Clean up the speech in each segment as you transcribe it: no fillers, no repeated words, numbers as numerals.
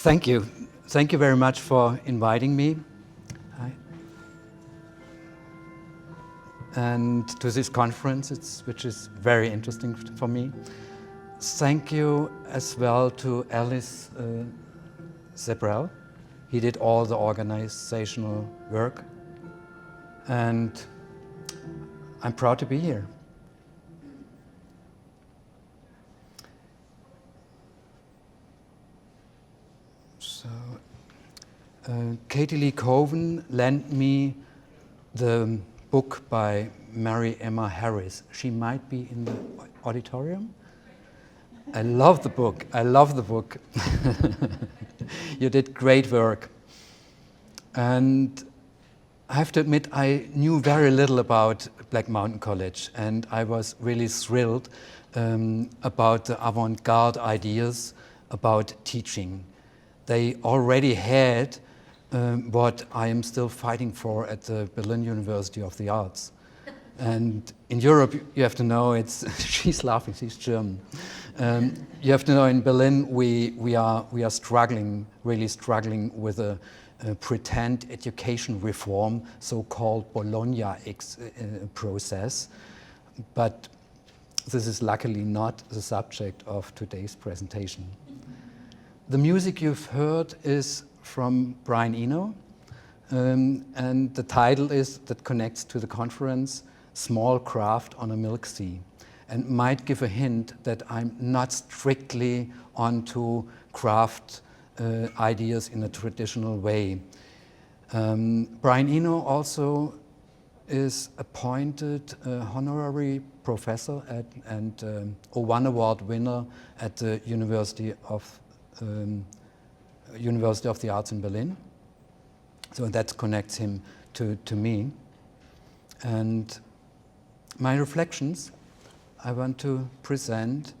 Thank you. Thank you very much for inviting me. Hi. And to this conference, which is very interesting for me. Thank you as well to Alice Zebrell. He did all the organizational work. And I'm proud to be here. So, Katie Lee Coven lent me the book by Mary Emma Harris. She might be in the auditorium. I love the book. I love the book. You did great work. And I have to admit, I knew very little about Black Mountain College, and I was really thrilled about the avant-garde ideas about teaching. They already had what I am still fighting for at the Berlin University of the Arts. And in Europe, you have to know, she's laughing, she's German. You have to know in Berlin, we are struggling, really struggling with a pretend education reform, so-called Bologna process. But this is luckily not the subject of today's presentation. The music you've heard is from Brian Eno, and the title that connects to the conference, Small Craft on a Milk Sea, and might give a hint that I'm not strictly onto craft ideas in a traditional way. Brian Eno also is appointed honorary professor and a one award winner at the University of the Arts in Berlin. So that connects him to me. And my reflections I want to present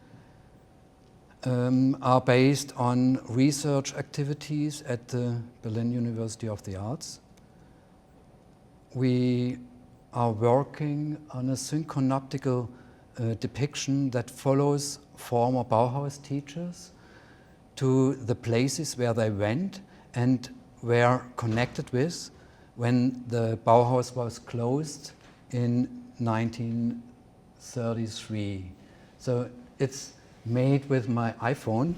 are based on research activities at the Berlin University of the Arts. We are working on a synchronoptical depiction that follows former Bauhaus teachers to the places where they went and were connected with when the Bauhaus was closed in 1933. So it's made with my iPhone,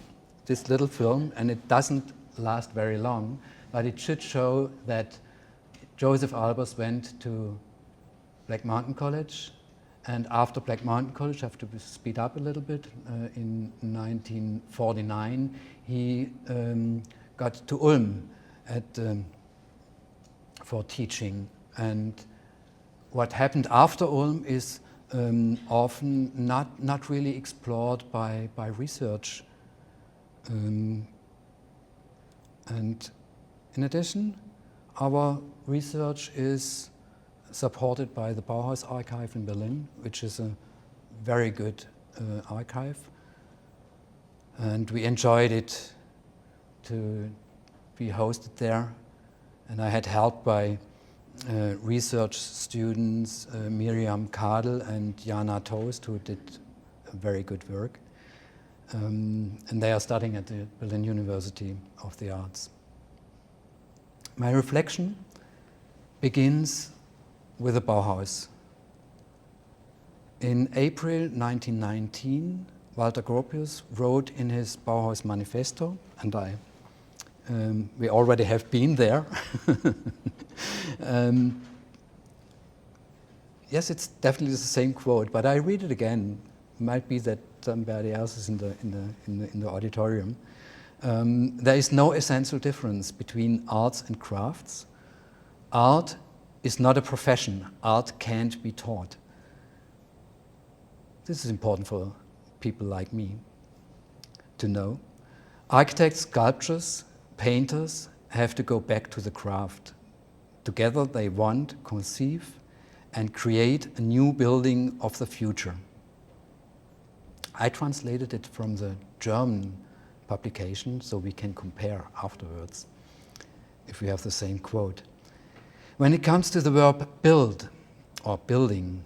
this little film, and it doesn't last very long, but it should show that Joseph Albers went to Black Mountain College, and after Black Mountain College, I have to speed up a little bit, in 1949, he got to Ulm for teaching. And what happened after Ulm is often not really explored by research. And in addition, our research is supported by the Bauhaus Archive in Berlin, which is a very good archive. And we enjoyed it to be hosted there. And I had help by research students Miriam Kadel and Jana Toast, who did very good work. And they are studying at the Berlin University of the Arts. My reflection begins with the Bauhaus. In April 1919, Walter Gropius wrote in his Bauhaus Manifesto, and we already have been there. Yes, it's definitely the same quote, but I read it again. It might be that somebody else is in the auditorium. There is no essential difference between arts and crafts. Art is not a profession. Art can't be taught. This is important for people like me to know. Architects, sculptors, painters have to go back to the craft. Together they want, conceive, and create a new building of the future. I translated it from the German publication so we can compare afterwards if we have the same quote. When it comes to the verb build or building,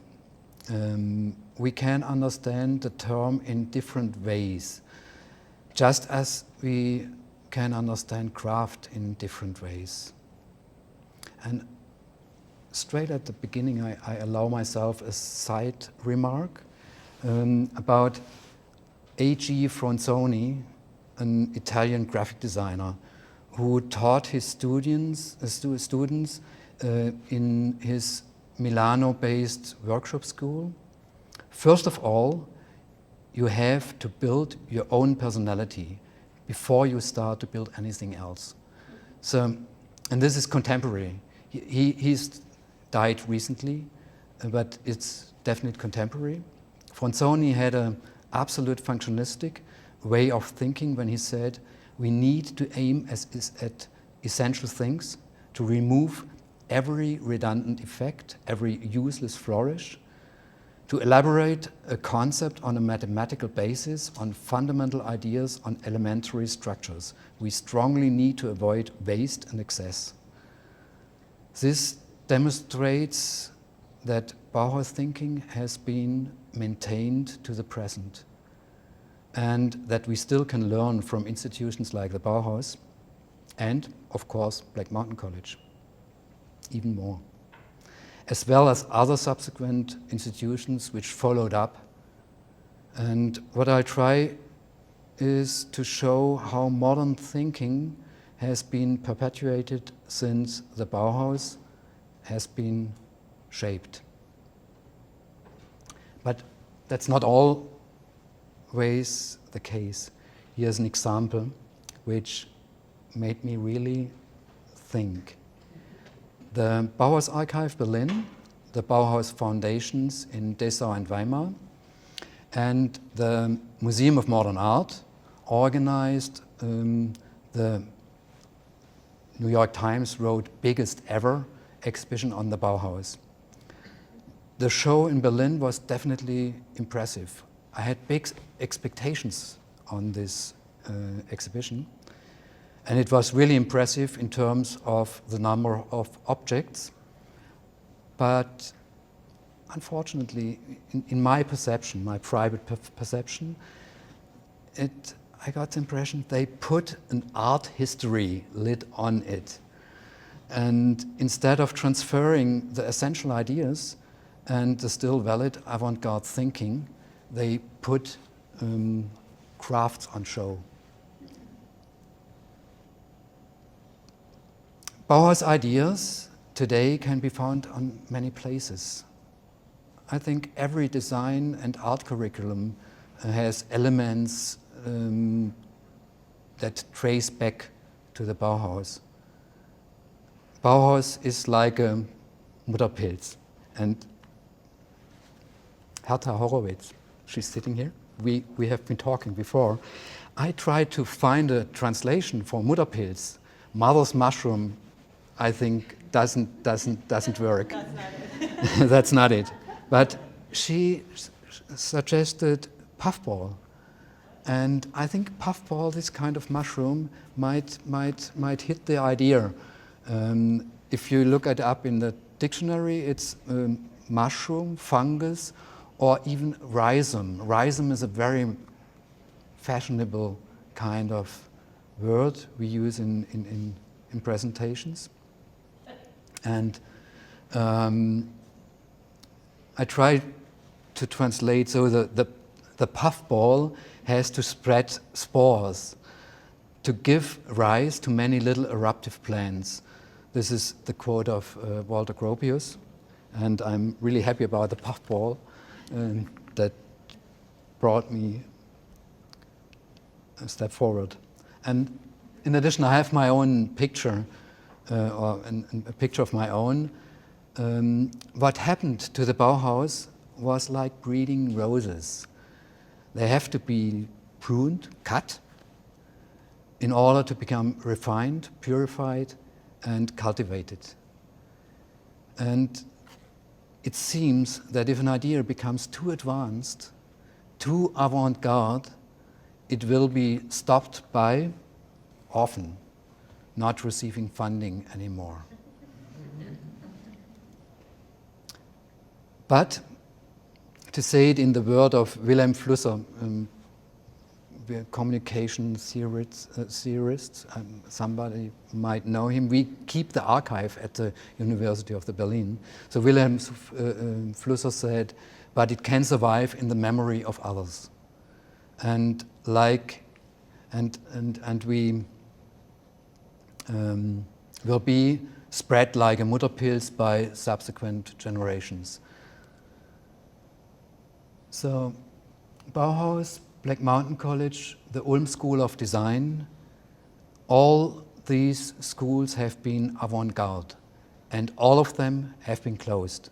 we can understand the term in different ways. Just as we can understand craft in different ways. And straight at the beginning, I allow myself a side remark about A.G. Fronzoni, an Italian graphic designer who taught his students in his Milano-based workshop school. First of all, you have to build your own personality before you start to build anything else. So, and this is contemporary. He's died recently, but it's definitely contemporary. Fronzoni had an absolute functionalistic way of thinking when he said, we need to aim at essential things, to remove every redundant effect, every useless flourish, to elaborate a concept on a mathematical basis, on fundamental ideas, on elementary structures. We strongly need to avoid waste and excess. This demonstrates that Bauhaus thinking has been maintained to the present, and that we still can learn from institutions like the Bauhaus and, of course, Black Mountain College, even more, as well as other subsequent institutions which followed up. And what I try is to show how modern thinking has been perpetuated since the Bauhaus has been shaped. But that's not always the case. Here's an example which made me really think. The Bauhaus Archive Berlin, the Bauhaus Foundations in Dessau and Weimar, and the Museum of Modern Art organized the New York Times wrote biggest ever exhibition on the Bauhaus. The show in Berlin was definitely impressive. I had big expectations on this exhibition, and it was really impressive in terms of the number of objects. But unfortunately, in my perception, my private perception, I got the impression they put an art history lid on it. And instead of transferring the essential ideas and the still valid avant-garde thinking, they put crafts on show. Bauhaus ideas today can be found on many places. I think every design and art curriculum has elements that trace back to the Bauhaus. Bauhaus is like a Mutterpilz, and Herta Horowitz, she's sitting here. We have been talking before. I tried to find a translation for Mutterpilz. Mother's mushroom, I think, doesn't work. That's not it. That's not it. But she suggested puffball. And I think puffball, this kind of mushroom, might hit the idea. If you look it up in the dictionary, it's mushroom, fungus, or even rhizome. Rhizome is a very fashionable kind of word we use in presentations. And I tried to translate, so the puffball has to spread spores to give rise to many little eruptive plants. This is the quote of Walter Gropius, and I'm really happy about the puffball that brought me a step forward. And in addition, I have my own picture, or a picture of my own. What happened to the Bauhaus was like breeding roses. They have to be pruned, cut, in order to become refined, purified, and cultivated. And it seems that if an idea becomes too advanced, too avant-garde, it will be stopped by, often, not receiving funding anymore. But to say it in the word of Wilhelm Flusser, communication theorist. Somebody might know him. We keep the archive at the University of Berlin. So Wilhelm Flusser said, but it can survive in the memory of others. And we will be spread like a Mutterpilz by subsequent generations. So Bauhaus, Black Mountain College, the Ulm School of Design, all these schools have been avant-garde, and all of them have been closed.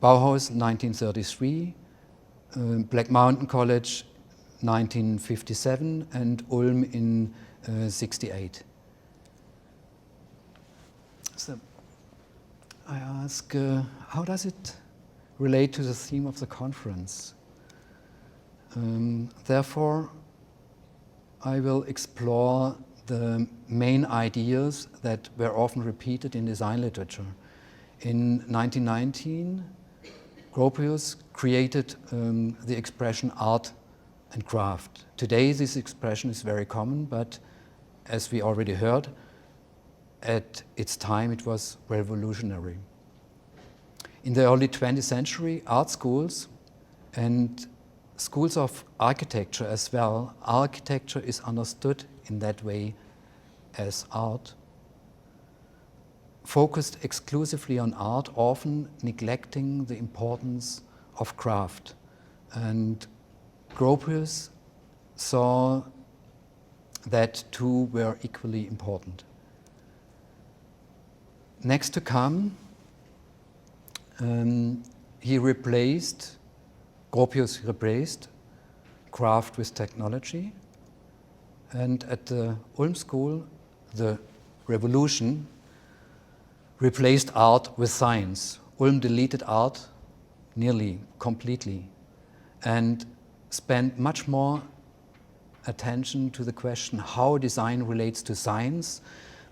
Bauhaus 1933, Black Mountain College 1957, and Ulm in 68. So I ask, how does it relate to the theme of the conference? Therefore, I will explore the main ideas that were often repeated in design literature. In 1919, Gropius created the expression art and craft. Today, this expression is very common, but as we already heard, at its time it was revolutionary. In the early 20th century, art schools and schools of architecture as well, architecture is understood in that way as art, focused exclusively on art, often neglecting the importance of craft. And Gropius saw that two were equally important. Next to come, Gropius replaced craft with technology, and at the Ulm School, the revolution replaced art with science. Ulm deleted art nearly completely and spent much more attention to the question how design relates to science,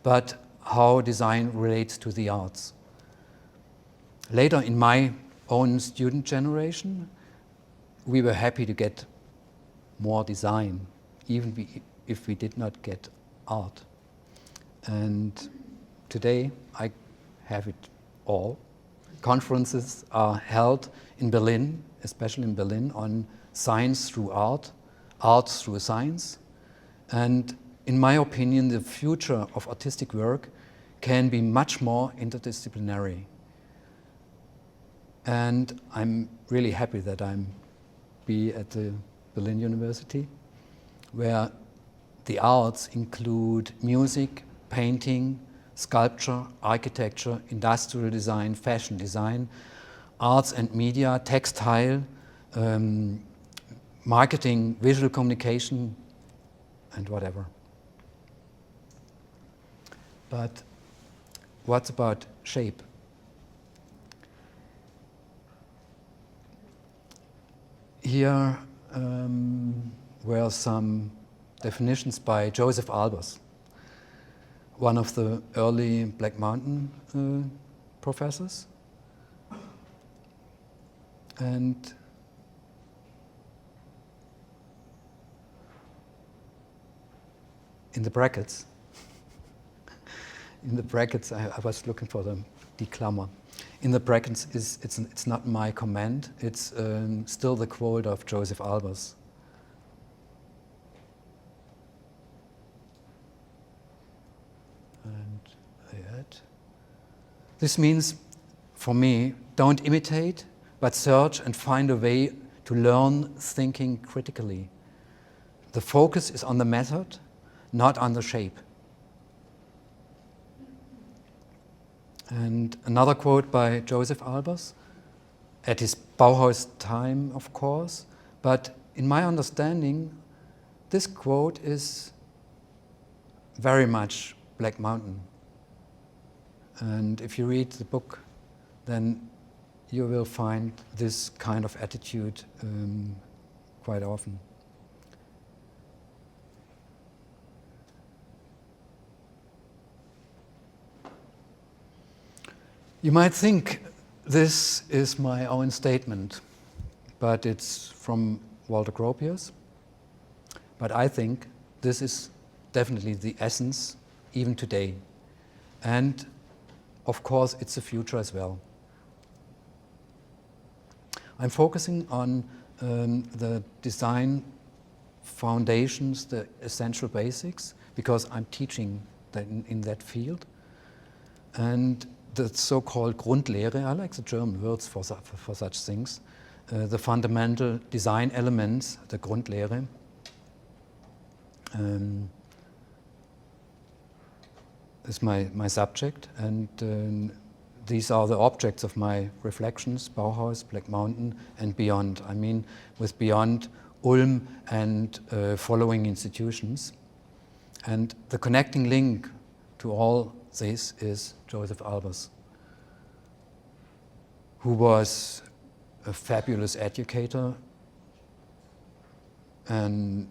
but how design relates to the arts. Later, in my own student generation, we were happy to get more design, even if we did not get art. And today, I have it all. Conferences are held in Berlin, especially in Berlin, on science through art, art through science. And in my opinion, the future of artistic work can be much more interdisciplinary. And I'm really happy that I'm at the Berlin University, where the arts include music, painting, sculpture, architecture, industrial design, fashion design, arts and media, textile, marketing, visual communication, and whatever. But what about shape? Here were some definitions by Joseph Albers, one of the early Black Mountain professors. And in the brackets, I was looking for the declammer. In the brackets, it's not my comment, it's still the quote of Joseph Albers. And I add. This means, for me, don't imitate, but search and find a way to learn thinking critically. The focus is on the method, not on the shape. And another quote by Joseph Albers, at his Bauhaus time, of course, but in my understanding, this quote is very much Black Mountain. And if you read the book, then you will find this kind of attitude quite often. You might think this is my own statement, but it's from Walter Gropius. But I think this is definitely the essence, even today. And of course, it's the future as well. I'm focusing on the design foundations, the essential basics, because I'm teaching in that field. And the so-called Grundlehre, I like the German words for such things, the fundamental design elements, the Grundlehre, is my subject, and these are the objects of my reflections: Bauhaus, Black Mountain, and beyond. I mean, with beyond Ulm and following institutions. And the connecting link to all this is Joseph Albers, who was a fabulous educator and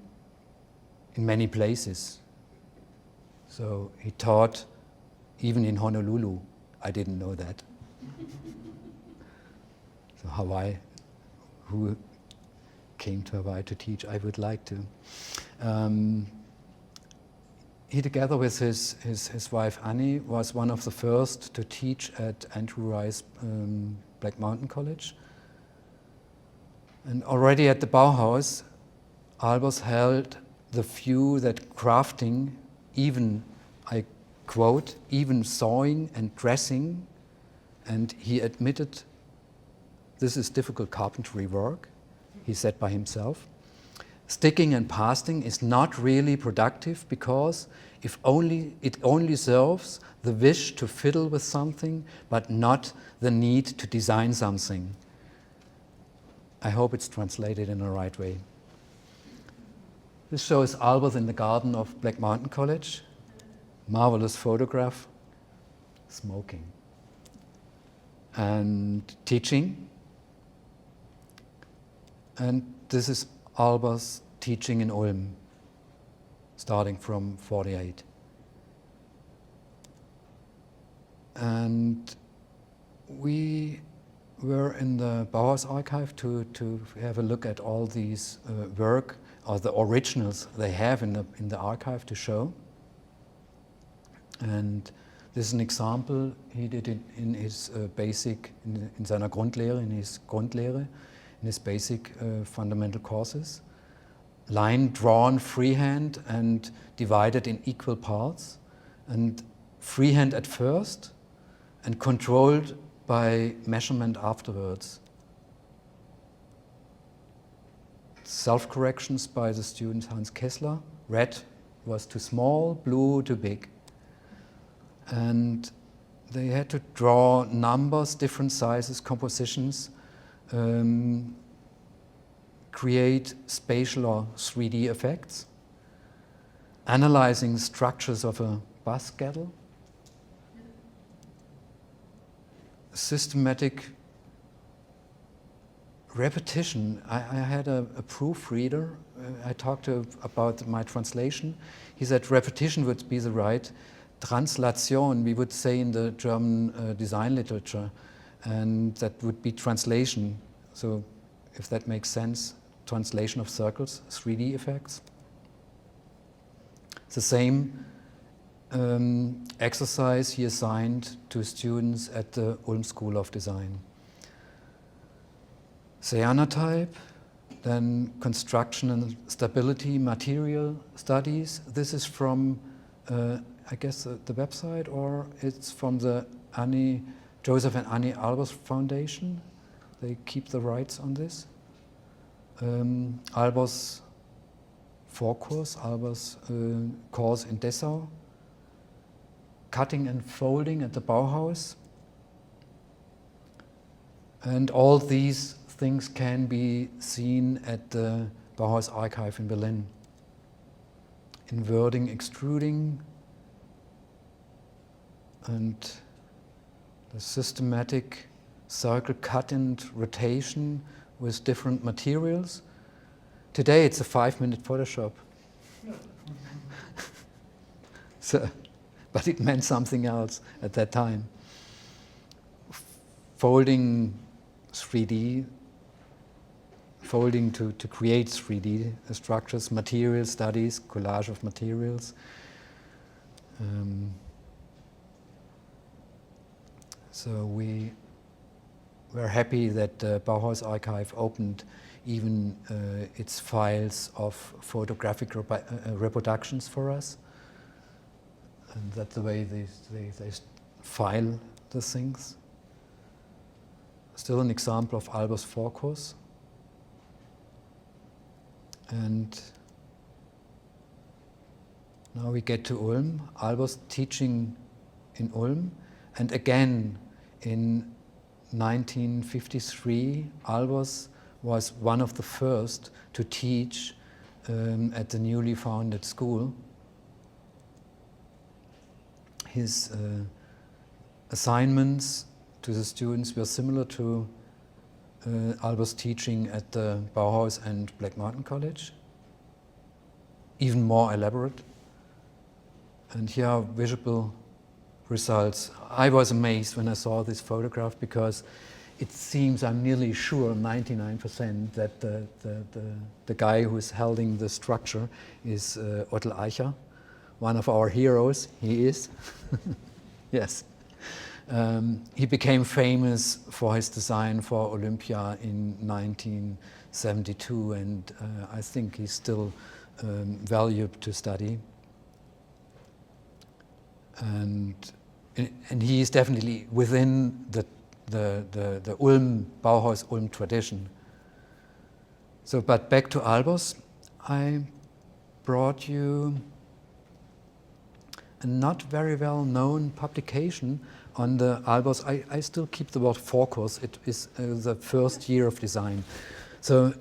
in many places. So he taught even in Honolulu. I didn't know that. So Hawaii, who came to Hawaii to teach, I would like to. He, together with his wife Annie, was one of the first to teach at Andrew Rice Black Mountain College. And already at the Bauhaus, Albers held the view that crafting, even, I quote, even sewing and dressing, and he admitted this is difficult carpentry work, he said by himself. Sticking and pasting is not really productive because it only serves the wish to fiddle with something, but not the need to design something. I hope it's translated in the right way. This shows Albers in the garden of Black Mountain College. Marvelous photograph, smoking, and teaching. And this is Albers teaching in Ulm, starting from 48. And we were in the Bauhaus archive to have a look at all these work, or the originals they have in the archive to show. And this is an example. He did it in his basic, in seiner Grundlehre, in his Grundlehre, in his basic fundamental courses. Line drawn freehand and divided in equal parts, and freehand at first and controlled by measurement afterwards. Self-corrections by the student Hans Kessler. Red was too small, blue too big. And they had to draw numbers, different sizes, compositions, create spatial or 3D effects, analyzing structures of a bus schedule, systematic repetition. I had a proofreader. I talked about my translation. He said repetition would be the right translation, we would say in the German design literature, and that would be translation. So if that makes sense, translation of circles, 3D effects. The same exercise he assigned to students at the Ulm School of Design. Cyanotype, then construction and stability, material studies. This is from I guess the website, or it's from the Joseph and Annie Albers Foundation. They keep the rights on this. Albers Vorkurs, Albers course in Dessau. Cutting and folding at the Bauhaus. And all these things can be seen at the Bauhaus archive in Berlin. Inverting, extruding, and the systematic circle cut and rotation with different materials. Today it's a 5-minute Photoshop. So, but it meant something else at that time. Folding 3D, folding to create 3D structures, material studies, collage of materials. So we were happy that the Bauhaus Archive opened even its files of photographic reproductions for us. And that's the way they file the things. Still an example of Albus Forcus. And now we get to Ulm. Albus teaching in Ulm. And again, in 1953, Albus was one of the first to teach at the newly founded school. His assignments to the students were similar to Albus' teaching at the Bauhaus and Black Mountain College, even more elaborate. And here are visible results. I was amazed when I saw this photograph because it seems, I'm nearly sure, 99%, that the guy who's holding the structure is Otto Eicher, one of our heroes. He is. Yes. He became famous for his design for Olympia in 1972, and I think he's still valued to study. And he is definitely within the Ulm, Bauhaus Ulm tradition. So, but back to Albus, I brought you a not very well known publication on the Albus. I still keep the word Forcus. It is the first year of design. So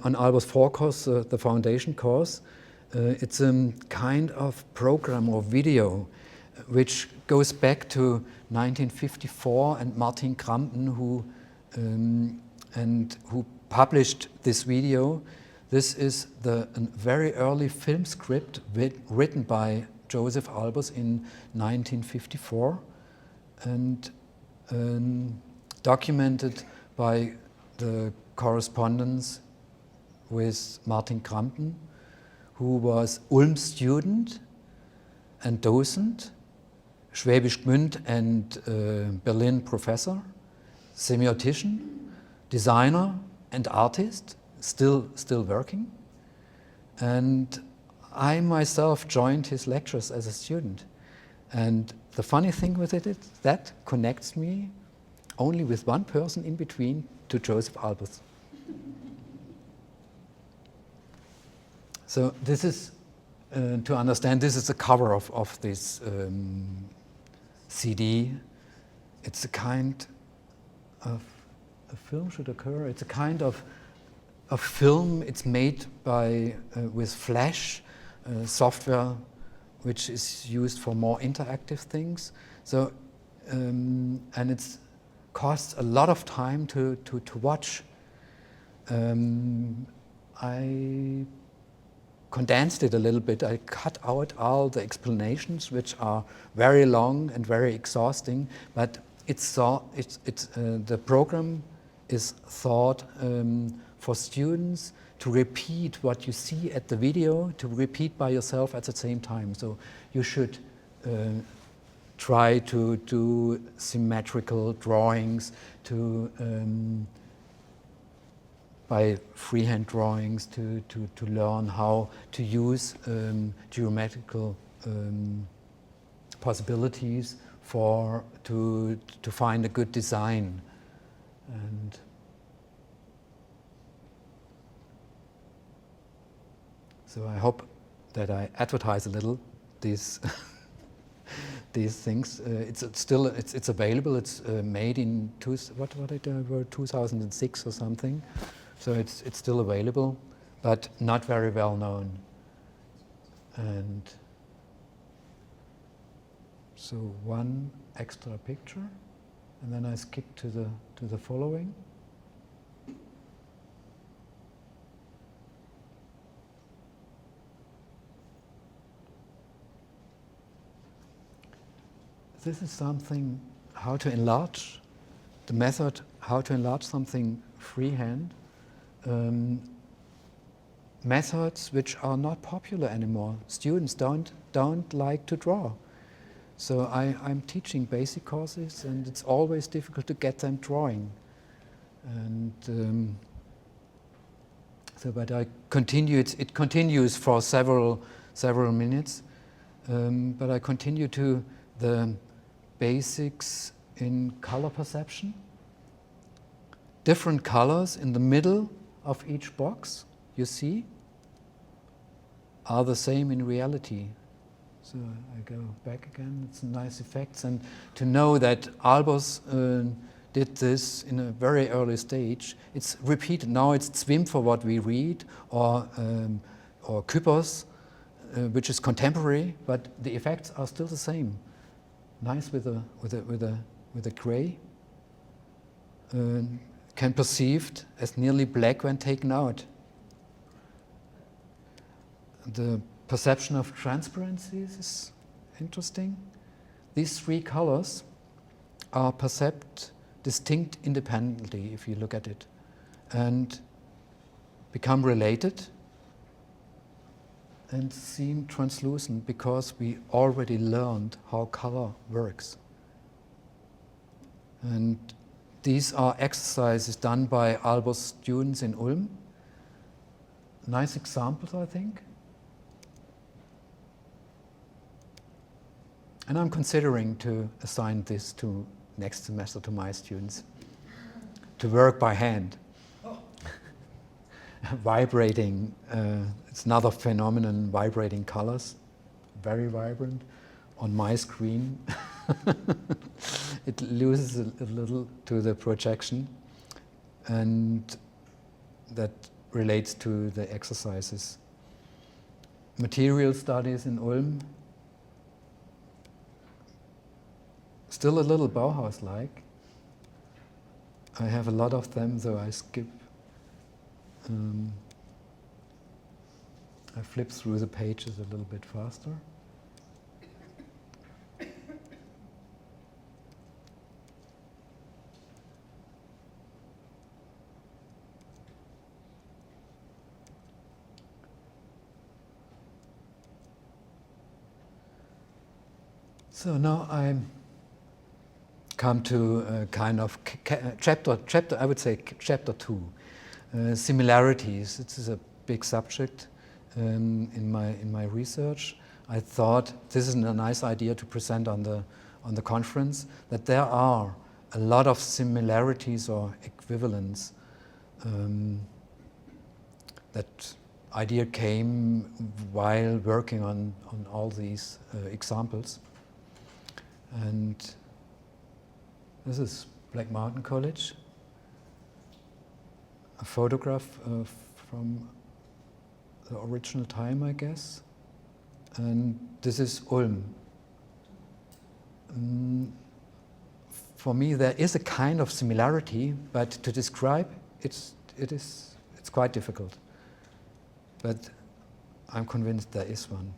on Albus Forcus, the foundation course, it's a kind of program or video which goes back to 1954 and Martin Krampen, who published this video. This is a very early film script written by Joseph Albus in 1954 and documented by the correspondence with Martin Krampen, who was Ulm student and docent, Schwäbisch Gmünd and Berlin professor, semiotician, designer and artist, still working. And I myself joined his lectures as a student. And the funny thing with it is that connects me only with one person in between to Joseph Albus. So this is, to understand, this is the cover of this CD. It's a kind of, a film should occur, it's a kind of a film. It's made by, with Flash software, which is used for more interactive things. So, and it costs a lot of time to watch. I condensed it a little bit. I cut out all the explanations, which are very long and very exhausting, but the program is thought for students to repeat what you see at the video, to repeat by yourself at the same time. So you should try to do symmetrical drawings, by freehand drawings, to learn how to use geometrical possibilities to find a good design. And so I hope that I advertise a little these these things. It's still it's available. It's made in 2006 or something. So it's still available, but not very well known. And so one extra picture, and then I skip to the following. This is something, how to enlarge, the method how to enlarge something freehand. methods which are not popular anymore. Students don't like to draw. So I'm teaching basic courses, and it's always difficult to get them drawing. And so, but I continue. It continues for several minutes. But I continue to the basics in color perception. Different colors in the middle of each box, you see, are the same in reality. So I go back again, it's nice effects. And to know that Albers did this in a very early stage, it's repeated. Now it's Zwim for what we read, or Küppers, which is contemporary, but the effects are still the same. Nice with a gray, can perceived as nearly black when taken out. The perception of transparency is interesting. These three colors are perceived distinct independently if you look at it, and become related and seem translucent because we already learned how color works. And these are exercises done by Albers students in Ulm. Nice examples, I think. And I'm considering to assign this to next semester to my students, to work by hand. Vibrating, it's another phenomenon, vibrating colors, very vibrant. On my screen, it loses a little to the projection, and that relates to the exercises. Material studies in Ulm, still a little Bauhaus-like. I have a lot of them, so I skip. I flip through the pages a little bit faster. So now I come to a kind of chapter. I would say chapter 2. Similarities. This is a big subject in my research. I thought this is a nice idea to present on the conference, that there are a lot of similarities or equivalents. That idea came while working on all these examples. And this is Black Mountain College. A photograph from the original time, I guess. And this is Ulm. For me, there is a kind of similarity, but to describe it's quite difficult. But I'm convinced there is one.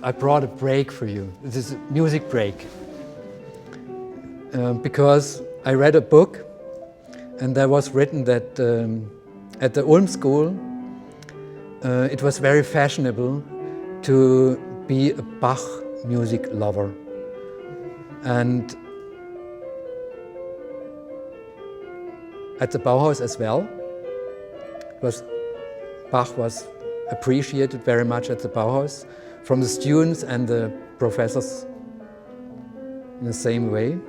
I brought a break for you. This is a music break. Because I read a book, and there was written that at the Ulm school it was very fashionable to be a Bach music lover. And at the Bauhaus as well, Bach was appreciated very much at the Bauhaus from the students and the professors in the same way.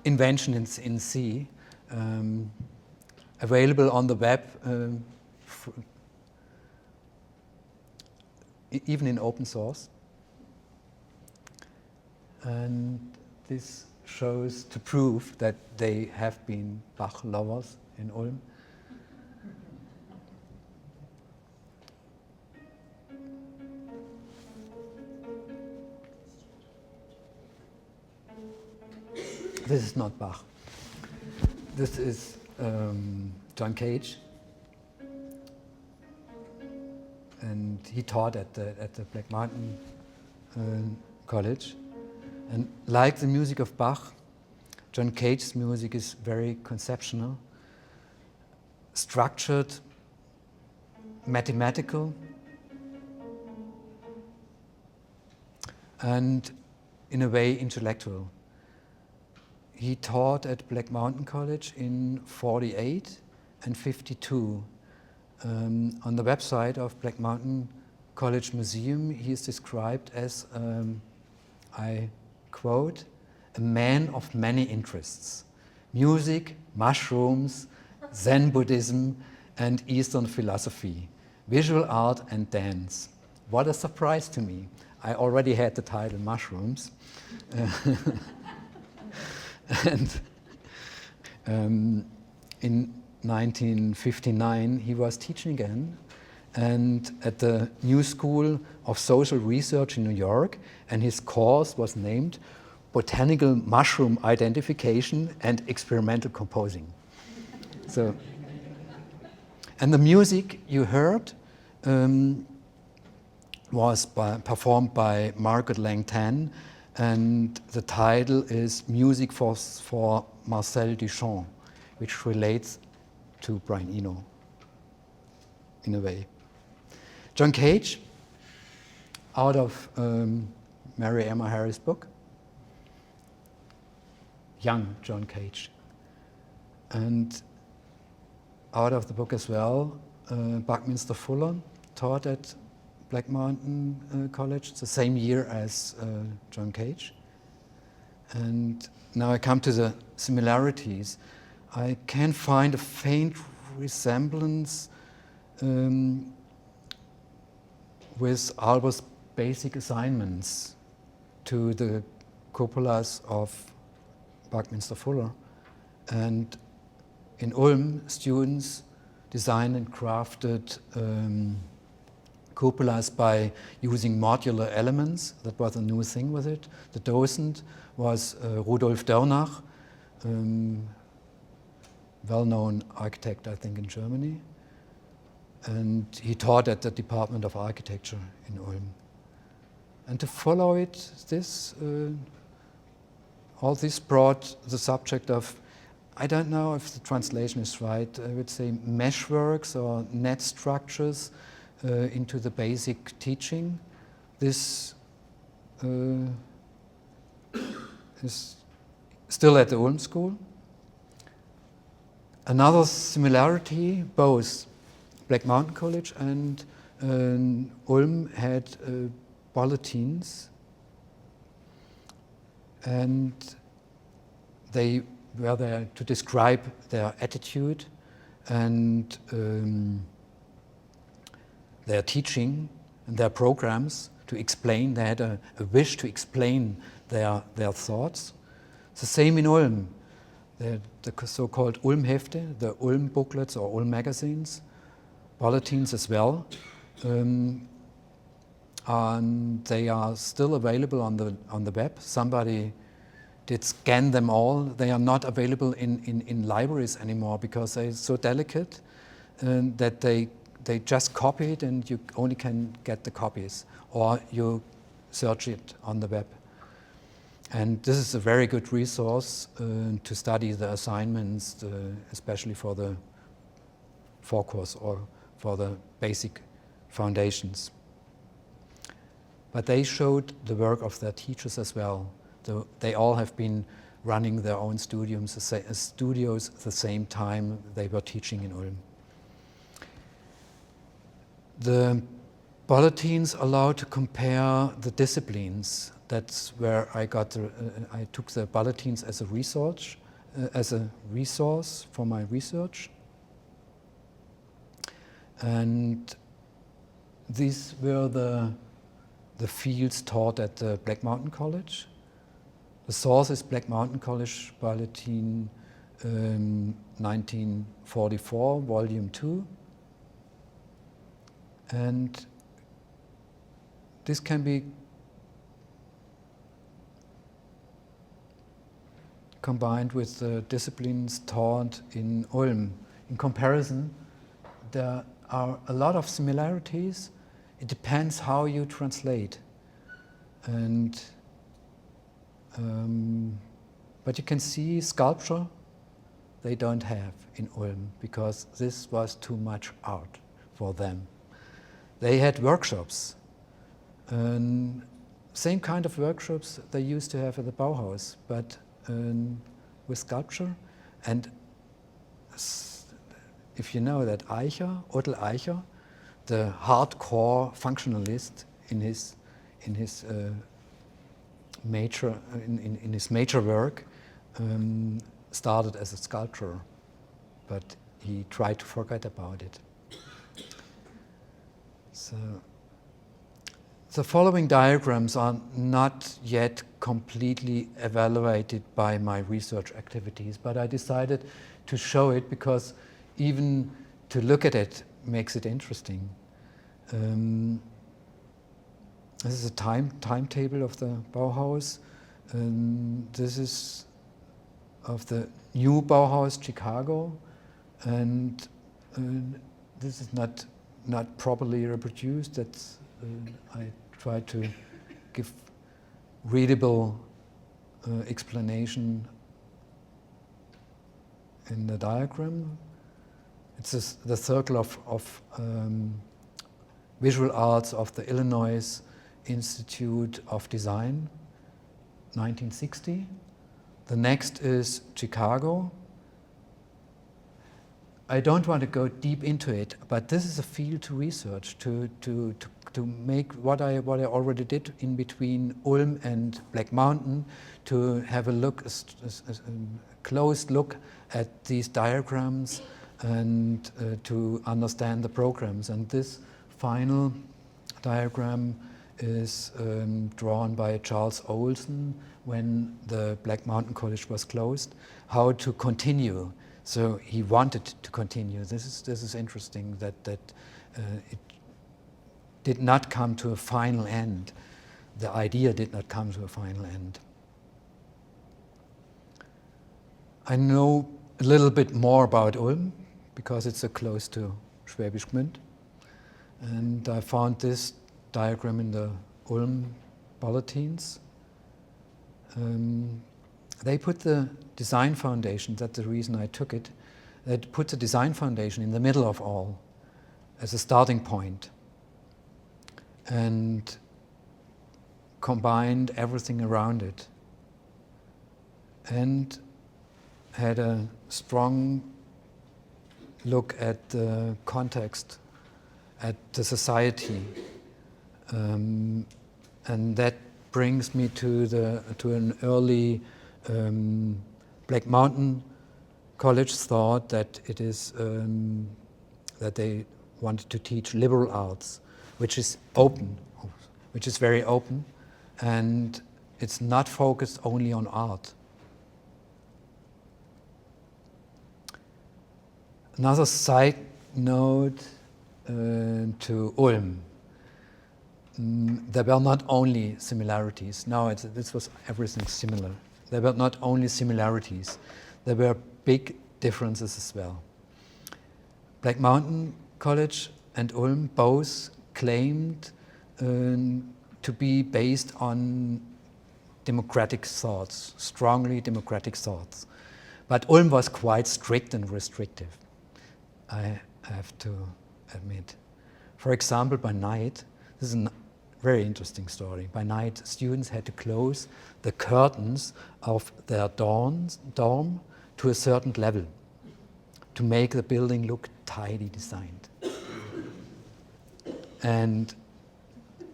Invention in C, available on the web, even in open source. And this shows to prove that they have been Bach lovers in Ulm. This is not Bach. This is John Cage, and he taught at the Black Mountain College. And like the music of Bach, John Cage's music is very conceptual, structured, mathematical, and in a way intellectual. He taught at Black Mountain College in 48 and 52. On the website of Black Mountain College Museum, he is described as, I quote, a man of many interests: music, mushrooms, Zen Buddhism, and Eastern philosophy, visual art and dance. What a surprise to me. I already had the title Mushrooms. And in 1959, he was teaching again, and at the New School of Social Research in New York, and his course was named Botanical Mushroom Identification and Experimental Composing. So, and the music you heard was performed by Margaret Langton, and the title is Music for Marcel Duchamp, which relates to Brian Eno in a way. John Cage, out of Mary Emma Harris' book, young John Cage. And out of the book as well, Buckminster Fuller taught at Black Mountain College, the same year as John Cage. And now I come to the similarities. I can find a faint resemblance with Albert's basic assignments to the cupolas of Buckminster Fuller. And in Ulm, students designed and crafted cupolas by using modular elements. That was a new thing with it. The docent was Rudolf Dörnach, well-known architect, I think, in Germany. And he taught at the Department of Architecture in Ulm. And to follow it, all this brought the subject of, I don't know if the translation is right, I would say meshworks or net structures into the basic teaching. This is still at the Ulm School. Another similarity, both Black Mountain College and Ulm had bulletins, and they were there to describe their attitude and their teaching and their programs, to explain. They had a wish to explain their thoughts. It's the same in Ulm. The so-called Ulm Hefte, the Ulm booklets or Ulm magazines, bulletins as well. And they are still available on the web. Somebody did scan them all. They are not available in libraries anymore because they're so delicate that they just copy it and you only can get the copies, or you search it on the web. And this is a very good resource to study the assignments, especially for the forecourse or for the basic foundations. But they showed the work of their teachers as well. They all have been running their own studios at the same time they were teaching in Ulm. The bulletins allow to compare the disciplines. That's where I took the bulletins as a resource for my research. And these were the fields taught at the Black Mountain College. The source is Black Mountain College Bulletin 1944, Volume 2. And this can be combined with the disciplines taught in Ulm. In comparison, there are a lot of similarities. It depends how you translate. And but you can see sculpture they don't have in Ulm because this was too much art for them. They had workshops, same kind of workshops they used to have at the Bauhaus, but with sculpture. And if you know that Eicher, Otto Eicher, the hardcore functionalist in his major work, started as a sculptor, but he tried to forget about it. So the following diagrams are not yet completely evaluated by my research activities, but I decided to show it because even to look at it makes it interesting. This is a timetable of the Bauhaus. This is of the new Bauhaus, Chicago, and this is not properly reproduced. That's I try to give readable explanation in the diagram. It's the circle of visual arts of the Illinois Institute of Design, 1960. The next is Chicago. I don't want to go deep into it, but this is a field to research, to make what I already did in between Ulm and Black Mountain, to have a close look at these diagrams and to understand the programs. And this final diagram is drawn by Charles Olson when the Black Mountain College was closed, how to continue. So he wanted to continue. This is interesting that it did not come to a final end. The idea did not come to a final end. I know a little bit more about Ulm because it's so close to Schwäbisch Gmünd. And I found this diagram in the Ulm bulletins. They put the design foundation, that's the reason I took it, they put the design foundation in the middle of all as a starting point and combined everything around it and had a strong look at the context, at the society. And that brings me to an early Black Mountain College thought that it is that they wanted to teach liberal arts, which is open, which is very open, and it's not focused only on art. Another side note to Ulm. There were not only similarities. No, this was everything similar. There were not only similarities. There were big differences as well. Black Mountain College and Ulm both claimed to be based on democratic thoughts, strongly democratic thoughts. But Ulm was quite strict and restrictive, I have to admit. For example, by night, this is a very interesting story. By night, students had to close the curtains of their dorm to a certain level to make the building look tidy designed. And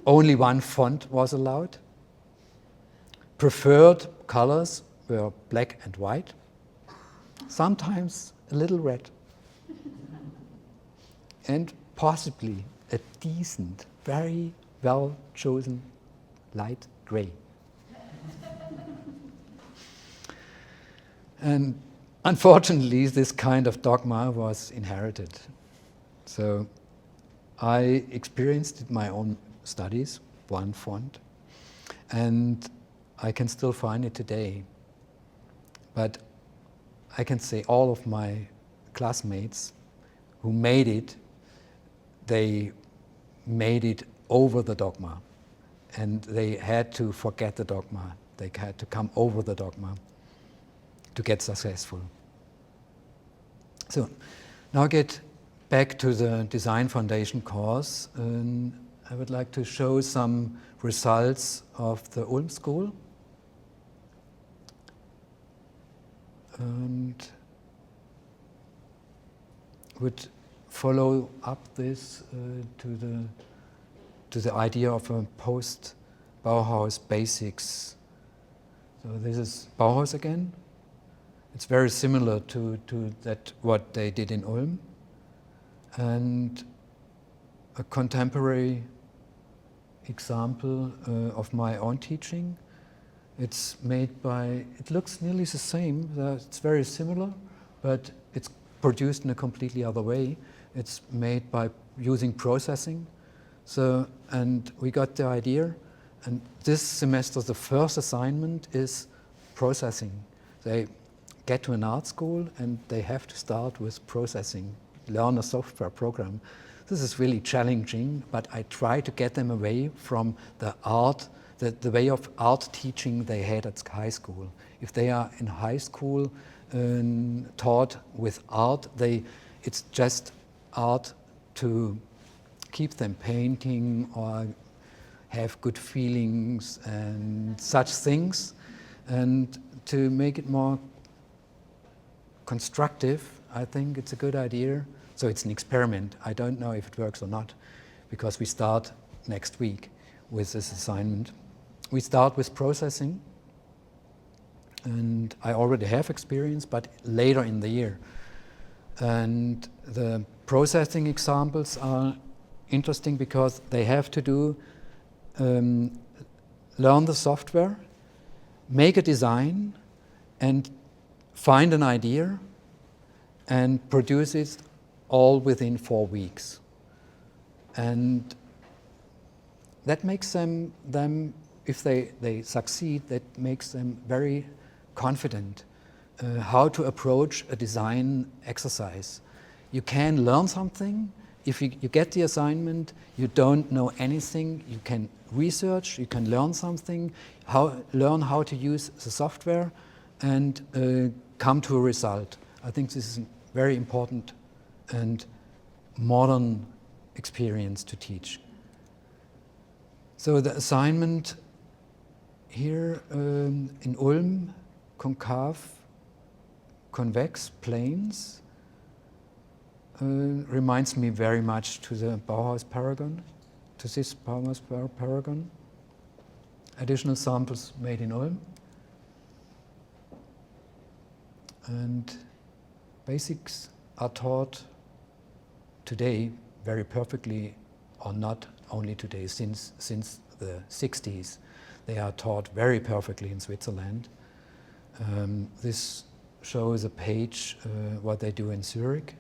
only one font was allowed. Preferred colors were black and white, sometimes a little red, and possibly a decent, very well chosen light gray. And unfortunately, this kind of dogma was inherited. So I experienced it in my own studies, one font, and I can still find it today. But I can say all of my classmates who made it, they made it over the dogma. And they had to forget the dogma. They had to come over the dogma to get successful. So now get back to the Design Foundation course. I would like to show some results of the Ulm School. And would follow up this to the idea of a post-Bauhaus basics. So this is Bauhaus again. It's very similar to that what they did in Ulm, and a contemporary example of my own teaching. It's made by, it looks nearly the same, it's very similar, but it's produced in a completely other way. It's made by using processing. So, and we got the idea, and this semester the first assignment is processing. They get to an art school and they have to start with processing, learn a software program. This is really challenging, but I try to get them away from the art, the way of art teaching they had at high school. If they are in high school taught with art, it's just art to keep them painting or have good feelings and such things. And to make it more constructive, I think it's a good idea. So it's an experiment. I don't know if it works or not, because we start next week with this assignment. We start with processing, and I already have experience, but later in the year. And the processing examples are interesting because they have to do learn the software, make a design, and find an idea, and produce it all within 4 weeks. And that makes them if they succeed, that makes them very confident how to approach a design exercise. You can learn something. If you get the assignment, you don't know anything, you can research, you can learn something, learn how to use the software, and come to a result. I think this is a very important and modern experience to teach. So the assignment here in Ulm, concave, convex planes, reminds me very much to the Bauhaus Paragon, to this Bauhaus Paragon. Additional samples made in Ulm. And basics are taught today very perfectly, or not only today, since the 60s. They are taught very perfectly in Switzerland. This shows a page what they do in Zurich.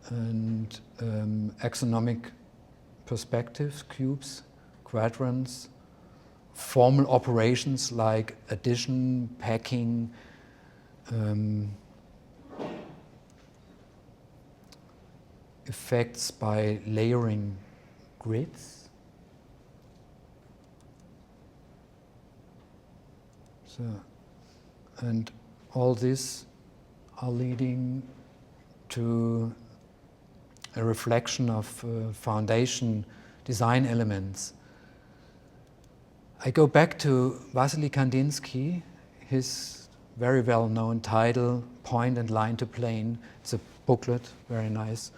And axonomic perspectives, cubes, quadrants, formal operations like addition, packing, effects by layering grids. So, and all this are leading to a reflection of foundation design elements. I go back to Wassily Kandinsky, his very well-known title, Point and Line to Plane. It's a booklet, very nice.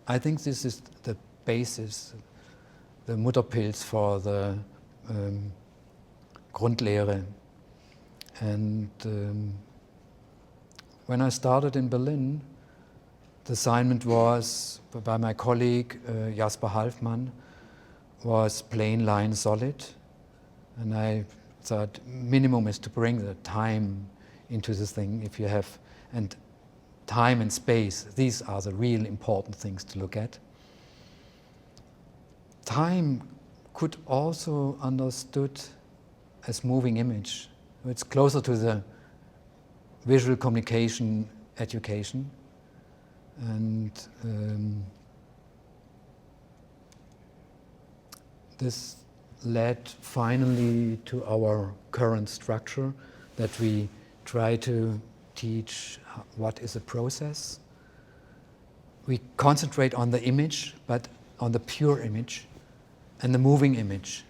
I think this is the basis, the Mutterpilz for the Grundlehre. And when I started in Berlin, the assignment was, by my colleague Jasper Halfmann, was plain, line, solid. And I So minimum is to bring the time into this thing. If you have, and time and space, these are the real important things to look at. Time could also understood as moving image. It's closer to the visual communication education, and this led finally to our current structure, that we try to teach what is a process. We concentrate on the image, but on the pure image and the moving image,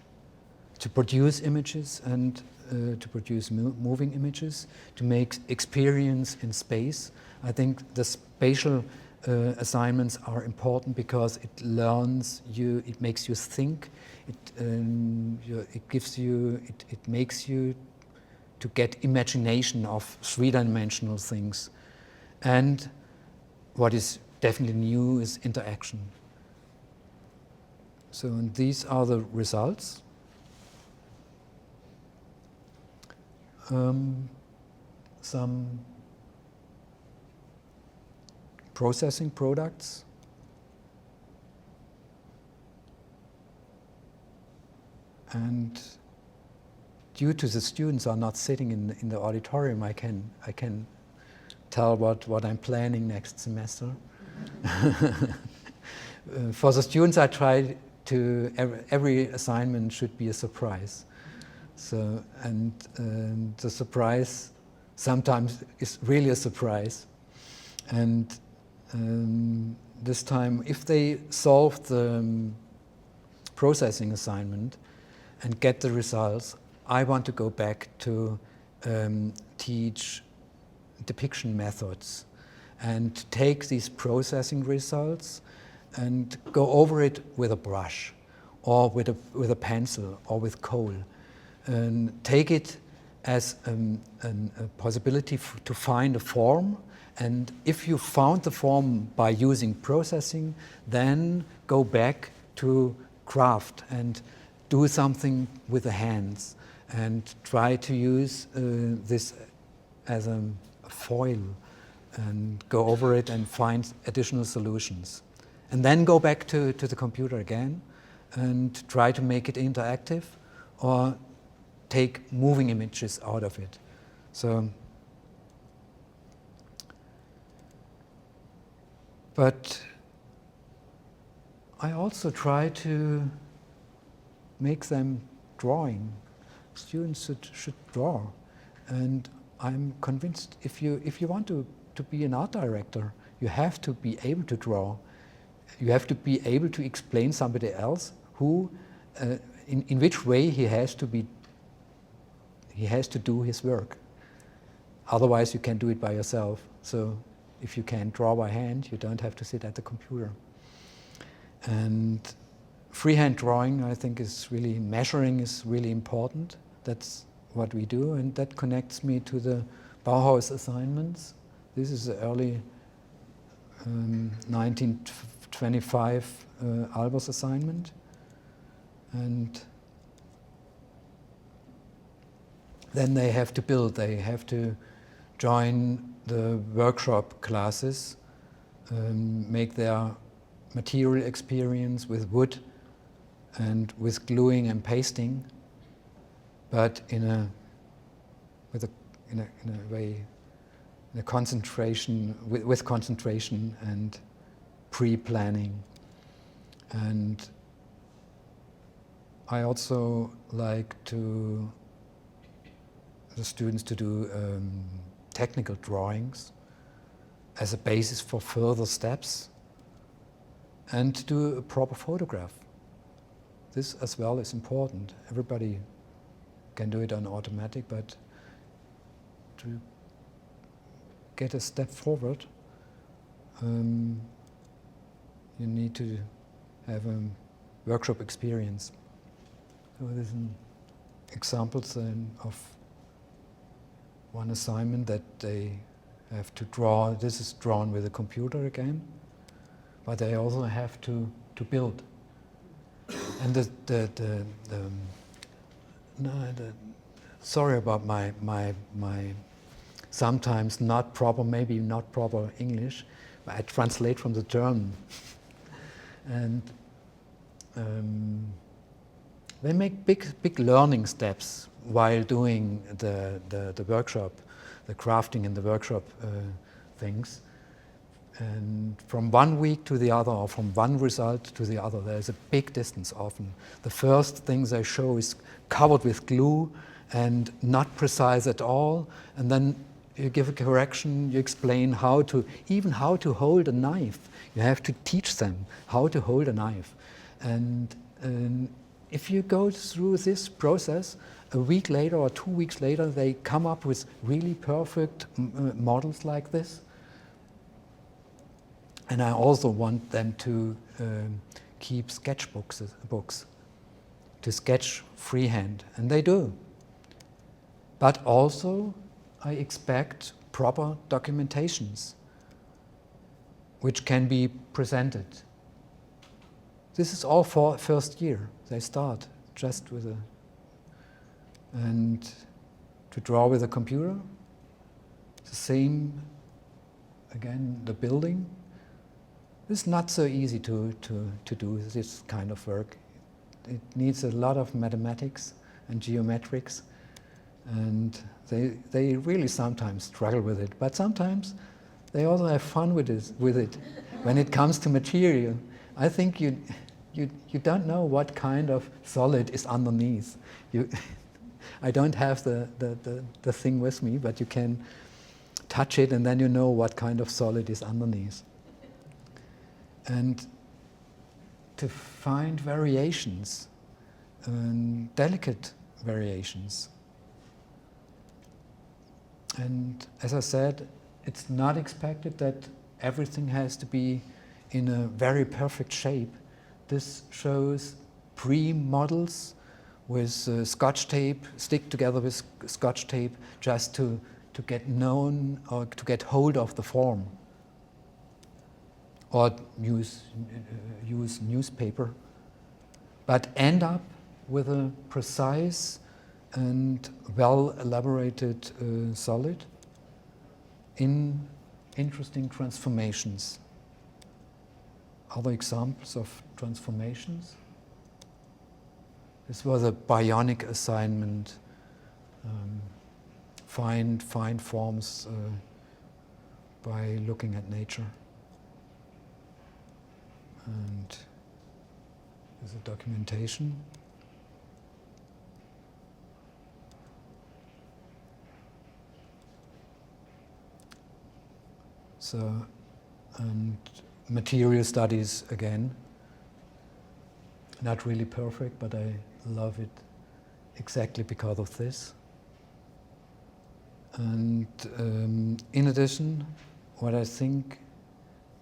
to produce images and to produce moving images, to make experience in space. I think the spatial assignments are important because it learns you, it makes you think, it gives you, it makes you to get imagination of three-dimensional things. And what is definitely new is interaction. So and these are the results. Some processing products. And due to the students are not sitting in the auditorium, I can tell what I'm planning next semester. For the students, I try to, every assignment should be a surprise. So, and the surprise sometimes is really a surprise. And this time, if they solve the processing assignment and get the results, I want to go back to teach depiction methods and take these processing results and go over it with a brush or with a pencil or with coal, and take it as a possibility to find a form. And if you found the form by using processing, then go back to craft and do something with the hands and try to use this as a foil and go over it and find additional solutions. And then go back to the computer again and try to make it interactive or take moving images out of it. So, but I also try to make them drawing. Students should draw. And I'm convinced if you want to be an art director, you have to be able to draw. You have to be able to explain somebody else who, in which way he has to do his work. Otherwise you can do it by yourself. So if you can draw by hand, you don't have to sit at the computer. And freehand drawing, I think, is really, measuring is really important. That's what we do, and that connects me to the Bauhaus assignments. This is the early 1925 Albers assignment. And then they have to build, they have to join the workshop classes, make their material experience with wood and with gluing and pasting, but in a way, in a concentration, with concentration and pre-planning. And I also like the students to do technical drawings as a basis for further steps, and to do a proper photograph. This as well is important. Everybody can do it on automatic, but to get a step forward, you need to have a workshop experience. So there's an examples of one assignment that they have to draw. This is drawn with a computer again, but they also have to build. And sorry about my sometimes maybe not proper English, but I translate from the German. And they make big learning steps while doing the workshop, the crafting in the workshop things. And from one week to the other, or from one result to the other, there's a big distance often. The first thing they show is covered with glue and not precise at all. And then you give a correction, you explain how to hold a knife. You have to teach them how to hold a knife. And if you go through this process, a week later or 2 weeks later, they come up with really perfect models like this. And I also want them to keep sketchbooks, to sketch freehand, and they do. But also, I expect proper documentations, which can be presented. This is all for first year. They start just with and to draw with a computer. The same, again, the building. It's not so easy to do this kind of work. It needs a lot of mathematics and geometrics, and they really sometimes struggle with it. But sometimes they also have fun with it. When it comes to material, I think you don't know what kind of solid is underneath. I don't have the thing with me, but you can touch it, and then you know what kind of solid is underneath. And to find variations, delicate variations. And as I said, it's not expected that everything has to be in a very perfect shape. This shows pre-models with scotch tape, stick together with scotch tape, just to get known or to get hold of the form. Or use newspaper, but end up with a precise and well-elaborated solid in interesting transformations. Other examples of transformations? This was a bionic assignment. Find forms by looking at nature. And there's a documentation. So, and material studies again. Not really perfect, but I love it exactly because of this. And in addition, what I think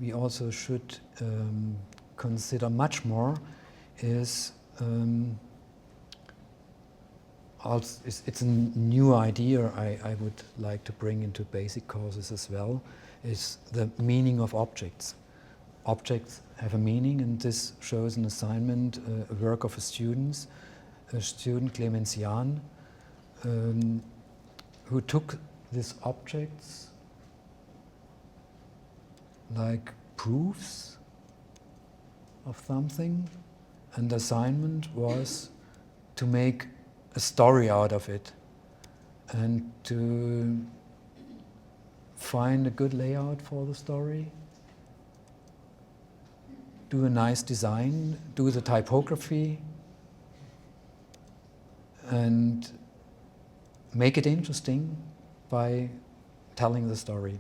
we also should consider much more is it's a new idea I would like to bring into basic courses as well, is the meaning of objects. Objects have a meaning, and this shows an assignment, a work of a student, Clemens Jahn, who took these objects like proofs of something, and the assignment was to make a story out of it and to find a good layout for the story, do a nice design, do the typography, and make it interesting by telling the story.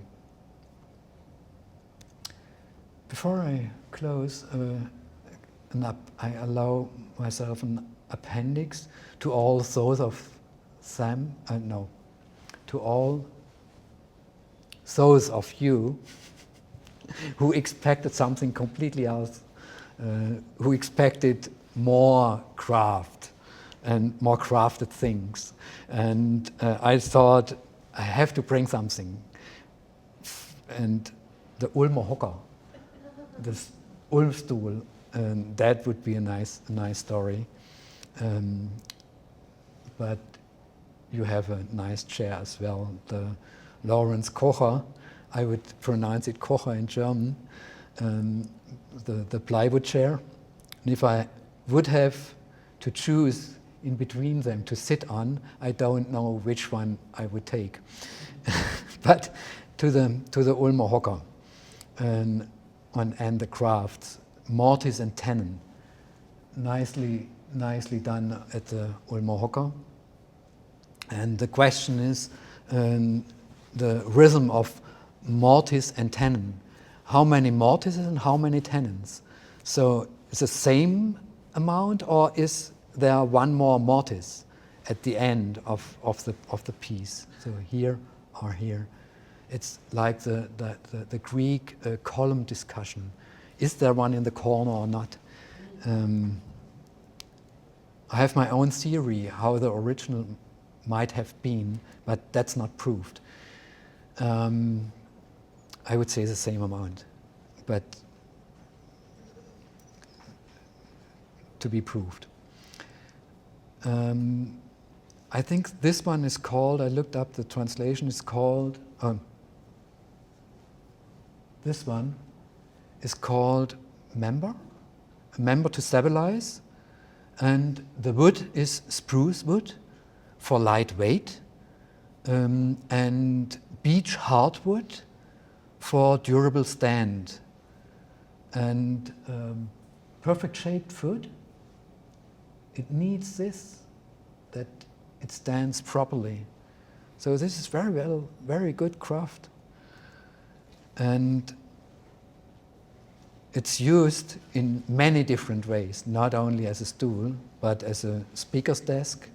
Before I close, I allow myself an appendix to all those of to all those of you who expected something completely else, who expected more craft and more crafted things. And I thought, I have to bring something. And the Ulmer Hocker, this Ulmstuhl, that would be a nice story. But you have a nice chair as well, the Lawrence Kocher. I would pronounce it Kocher in German, the plywood chair. And if I would have to choose in between them to sit on, I don't know which one I would take. But to the Ulmer Hocker and the crafts, mortise and tenon, nicely done at the Ulmer Hocker. And the question is the rhythm of mortise and tenon. How many mortises and how many tenons? So is the same amount, or is there one more mortise at the end of the piece? So here or here. It's like the Greek column discussion. Is there one in the corner or not? I have my own theory how the original might have been, but that's not proved. I would say the same amount, but to be proved. I think this one is called, I looked up the translation, is called, this one is called member to stabilize, and the wood is spruce wood for lightweight, and beech hardwood for durable stand, and perfect shaped food. It needs this, that it stands properly. So this is very good craft. And it's used in many different ways, not only as a stool, but as a speaker's desk.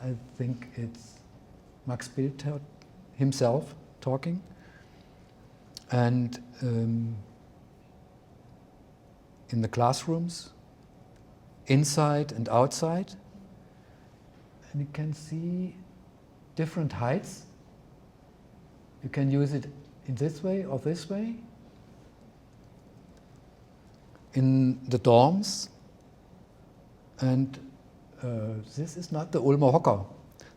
I think it's Max Bild himself talking. And in the classrooms, inside and outside. And you can see different heights. You can use it in this way or this way. In the dorms. And this is not the Ulmer Hocker.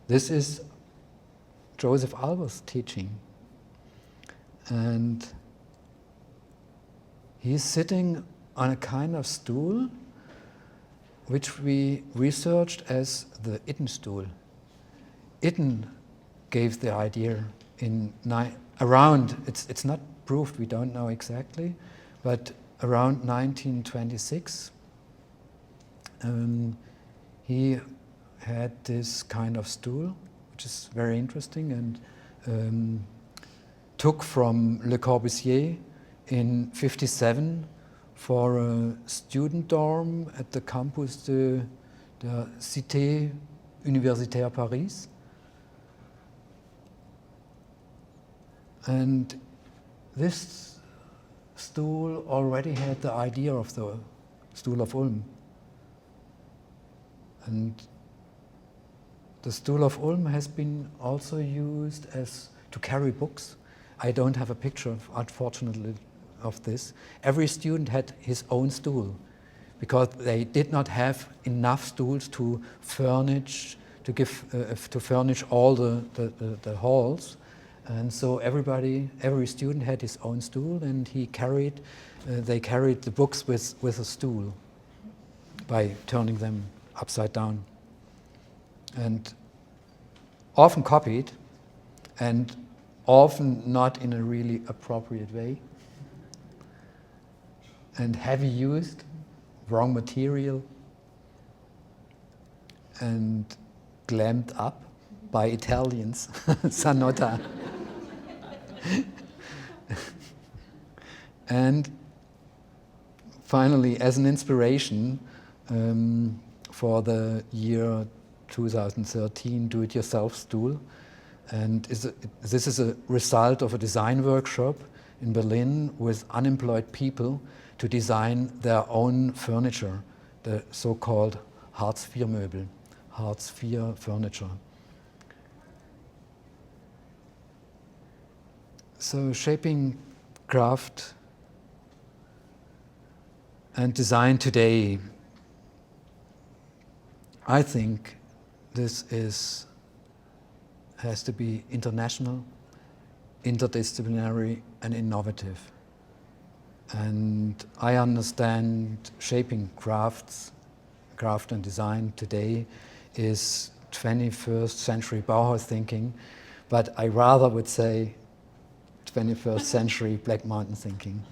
This is Joseph Albers teaching. And he's sitting on a kind of stool which we researched as the Ittenstuhl. Itten gave the idea in around, it's not proved, we don't know exactly, but around 1926, he had this kind of stool, which is very interesting, and took from Le Corbusier in 1957 for a student dorm at the campus de Cité Universitaire Paris. And this stool already had the idea of the stool of Ulm. And the stool of Ulm has been also used as to carry books. I don't have a picture, unfortunately, of this. Every student had his own stool because they did not have enough stools to furnish, to furnish all the halls. And so every student had his own stool, and they carried the books with a stool by turning them upside down. And often copied, and often not in a really appropriate way, and heavy used, wrong material, and glammed up by Italians, Sanotta. And finally, as an inspiration for the year 2013 do-it-yourself stool, and this is a result of a design workshop in Berlin with unemployed people to design their own furniture, the so-called Hartz-IV-Möbel, Hartz-IV furniture. So shaping craft and design today, I think this is has to be international, interdisciplinary, and innovative. And I understand shaping craft and design today is 21st century Bauhaus thinking, but I rather would say 21st century Black Mountain thinking.